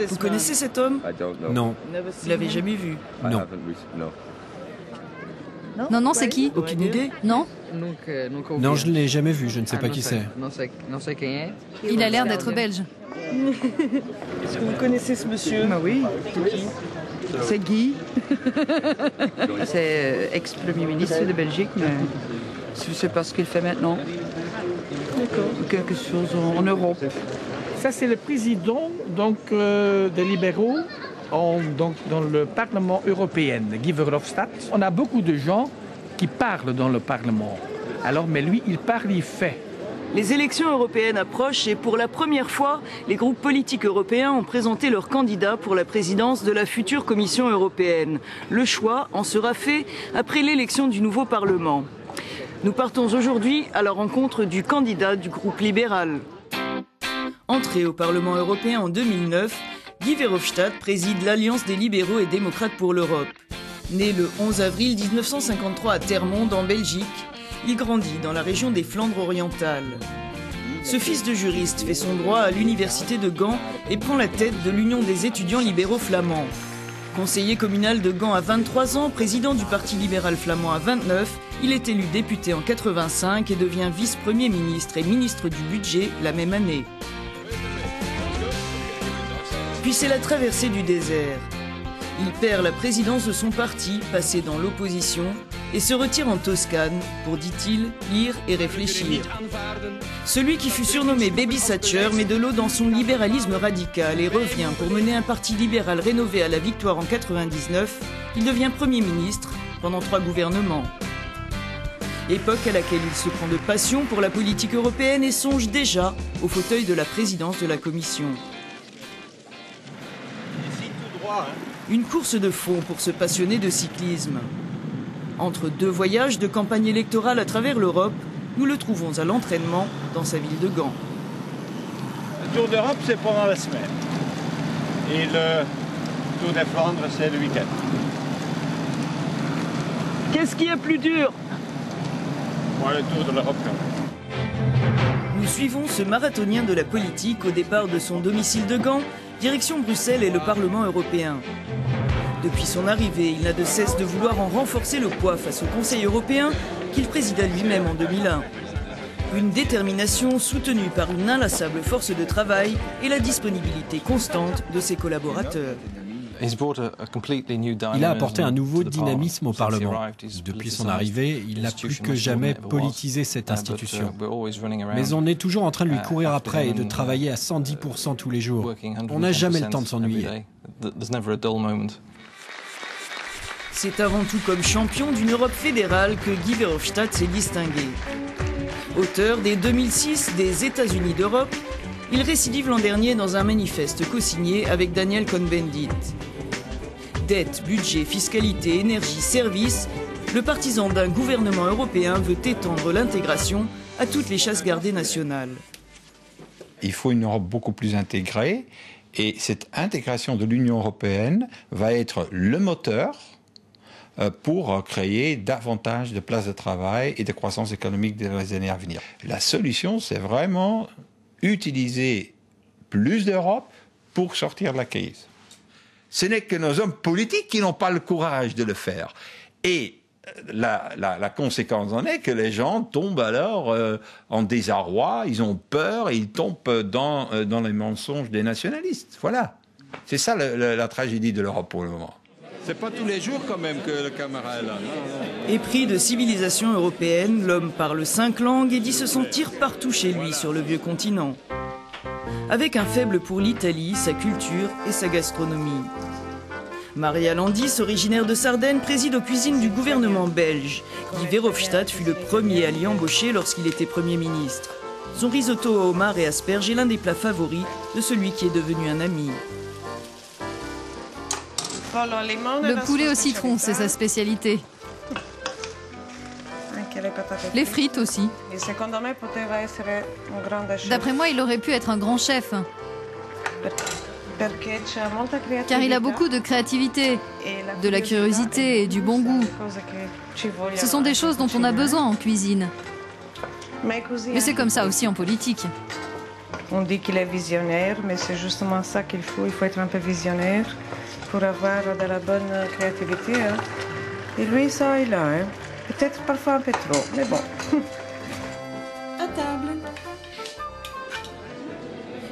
Vous connaissez cet homme? Non. Vous l'avez jamais vu? Non. Non, c'est qui? Aucune idée? Non? Non, je ne l'ai jamais vu, je ne sais pas qui c'est. Il a l'air d'être belge. Est-ce que vous connaissez ce monsieur? Bah oui, c'est qui? C'est Guy. C'est ex-premier ministre de Belgique, mais je ne sais pas ce qu'il fait maintenant. D'accord. Quelque chose en Europe. Ça, c'est le président des libéraux dans le Parlement européen, Guy Verhofstadt. On a beaucoup de gens qui parlent dans le Parlement. Alors, mais lui, il parle, il fait. Les élections européennes approchent et pour la première fois, les groupes politiques européens ont présenté leurs candidats pour la présidence de la future Commission européenne. Le choix en sera fait après l'élection du nouveau Parlement. Nous partons aujourd'hui à la rencontre du candidat du groupe libéral. Entré au Parlement européen en 2009, Guy Verhofstadt préside l'Alliance des libéraux et démocrates pour l'Europe. Né le 11 avril 1953 à Termonde, en Belgique, il grandit dans la région des Flandres orientales. Ce fils de juriste fait son droit à l'université de Gand et prend la tête de l'Union des étudiants libéraux flamands. Conseiller communal de Gand à 23 ans, président du Parti libéral flamand à 29, il est élu député en 85 et devient vice-premier ministre et ministre du budget la même année. Puis c'est la traversée du désert. Il perd la présidence de son parti, passé dans l'opposition, et se retire en Toscane pour, dit-il, lire et réfléchir. Celui qui fut surnommé Baby Thatcher met de l'eau dans son libéralisme radical et revient pour mener un parti libéral rénové à la victoire en 99. Il devient Premier ministre pendant 3 gouvernements. Époque à laquelle il se prend de passion pour la politique européenne et songe déjà au fauteuil de la présidence de la Commission. Une course de fond pour ce passionné de cyclisme. Entre 2 voyages de campagne électorale à travers l'Europe, nous le trouvons à l'entraînement dans sa ville de Gand. Le Tour d'Europe, c'est pendant la semaine. Et le Tour des Flandres, c'est le week-end. Qu'est-ce qui est plus dur? Moi, le Tour de l'Europe, quand même. Nous suivons ce marathonien de la politique au départ de son domicile de Gand, direction Bruxelles et le Parlement européen. Depuis son arrivée, il n'a de cesse de vouloir en renforcer le poids face au Conseil européen qu'il présida lui-même en 2001. Une détermination soutenue par une inlassable force de travail et la disponibilité constante de ses collaborateurs. Il a apporté un nouveau dynamisme au Parlement. Depuis son arrivée, il n'a plus que jamais politisé cette institution. Mais on est toujours en train de lui courir après et de travailler à 110% tous les jours. On n'a jamais le temps de s'ennuyer. C'est avant tout comme champion d'une Europe fédérale que Guy Verhofstadt s'est distingué. Auteur dès 2006 des États-Unis d'Europe, il récidive l'an dernier dans un manifeste co-signé avec Daniel Cohn-Bendit. Dette, budget, fiscalité, énergie, services, le partisan d'un gouvernement européen veut étendre l'intégration à toutes les chasses gardées nationales. Il faut une Europe beaucoup plus intégrée et cette intégration de l'Union européenne va être le moteur pour créer davantage de places de travail et de croissance économique dans les années à venir. La solution, c'est vraiment utiliser plus d'Europe pour sortir de la crise. Ce n'est que nos hommes politiques qui n'ont pas le courage de le faire. Et la conséquence en est que les gens tombent alors en désarroi, ils ont peur et ils tombent dans les mensonges des nationalistes. Voilà. C'est ça la tragédie de l'Europe pour le moment. C'est pas tous les jours quand même que le camarade est là. Épris de civilisation européenne, l'homme parle 5 langues et dit se sentir partout chez lui sur le vieux continent. Avec un faible pour l'Italie, sa culture et sa gastronomie. Maria Landis, originaire de Sardaigne, préside aux cuisines du gouvernement belge. Guy Verhofstadt fut le premier à l'y embaucher lorsqu'il était Premier ministre. Son risotto au homard et asperges est l'un des plats favoris de celui qui est devenu un ami. Le poulet au citron, c'est sa spécialité. Les frites aussi. D'après moi, il aurait pu être un grand chef. Car il a beaucoup de créativité, de la curiosité et du bon goût. Ce sont des choses dont on a besoin en cuisine. Mais c'est comme ça aussi en politique. On dit qu'il est visionnaire, mais c'est justement ça qu'il faut. Il faut être un peu visionnaire pour avoir de la bonne créativité. Hein. Et lui, ça, il a. Hein. Peut-être parfois un peu trop, mais bon. À table.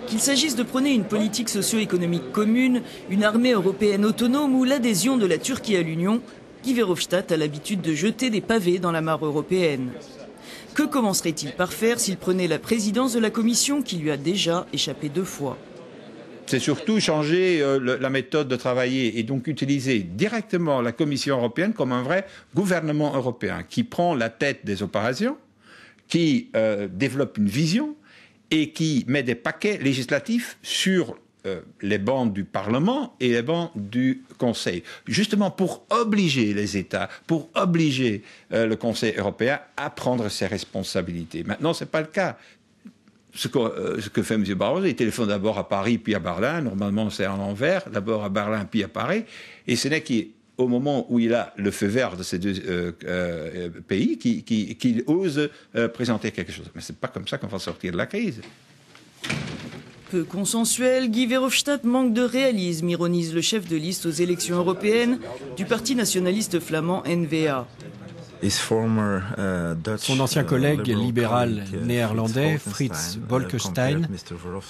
Qu'il s'agisse de prôner une politique socio-économique commune, une armée européenne autonome ou l'adhésion de la Turquie à l'Union, Guy Verhofstadt a l'habitude de jeter des pavés dans la mare européenne. Que commencerait-il par faire s'il prenait la présidence de la Commission qui lui a déjà échappé 2 fois? C'est surtout changer la méthode de travailler et donc utiliser directement la Commission européenne comme un vrai gouvernement européen qui prend la tête des opérations, qui développe une vision et qui met des paquets législatifs sur les bancs du Parlement et les bancs du Conseil, justement pour obliger les États, pour obliger le Conseil européen à prendre ses responsabilités. Maintenant, ce n'est pas le cas. Ce que fait M. Barroso, il téléphone d'abord à Paris puis à Berlin. Normalement, c'est à l'envers, d'abord à Berlin puis à Paris. Et ce n'est qu'au moment où il a le feu vert de ces 2 pays qu'il ose présenter quelque chose. Mais ce n'est pas comme ça qu'on va sortir de la crise. Peu consensuel, Guy Verhofstadt manque de réalisme, ironise le chef de liste aux élections européennes du parti nationaliste flamand N-VA. Son ancien collègue libéral néerlandais, Frits Bolkestein,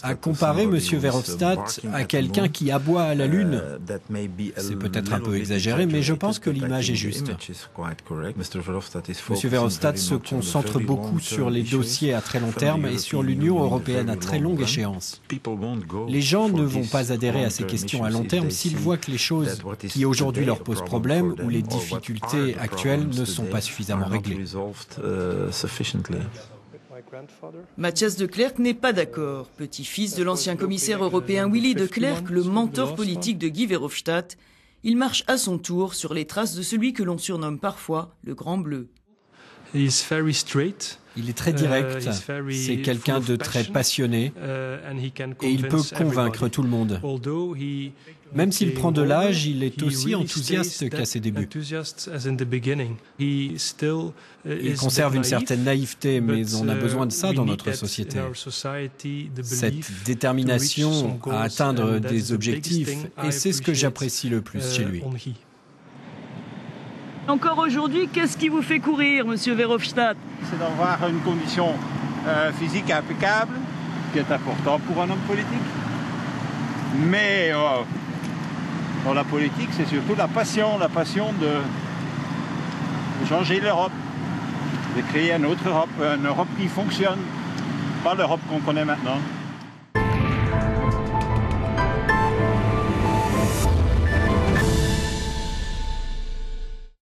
a comparé M. Verhofstadt à quelqu'un qui aboie à la lune. C'est peut-être un peu exagéré, mais je pense que l'image est juste. M. Verhofstadt se concentre beaucoup sur les dossiers à très long terme et sur l'Union européenne à très longue échéance. Les gens ne vont pas adhérer à ces questions à long terme s'ils voient que les choses qui aujourd'hui leur posent problème ou les difficultés actuelles ne sont pas suffisamment réglées. Matthias de Klerk n'est pas d'accord. Petit-fils de l'ancien commissaire européen Willy de Klerk, le mentor politique de Guy Verhofstadt, il marche à son tour sur les traces de celui que l'on surnomme parfois le Grand Bleu. Il est très direct, c'est quelqu'un de très passionné et il peut convaincre tout le monde. Même s'il prend de l'âge, il est aussi enthousiaste qu'à ses débuts. Il conserve une certaine naïveté, mais on a besoin de ça dans notre société. Cette détermination à atteindre des objectifs, et c'est ce que j'apprécie le plus chez lui. Encore aujourd'hui, qu'est-ce qui vous fait courir, Monsieur Verhofstadt? C'est d'avoir une condition physique impeccable, qui est important pour un homme politique. Mais dans la politique, c'est surtout la passion de changer l'Europe, de créer une autre Europe, une Europe qui fonctionne, pas l'Europe qu'on connaît maintenant.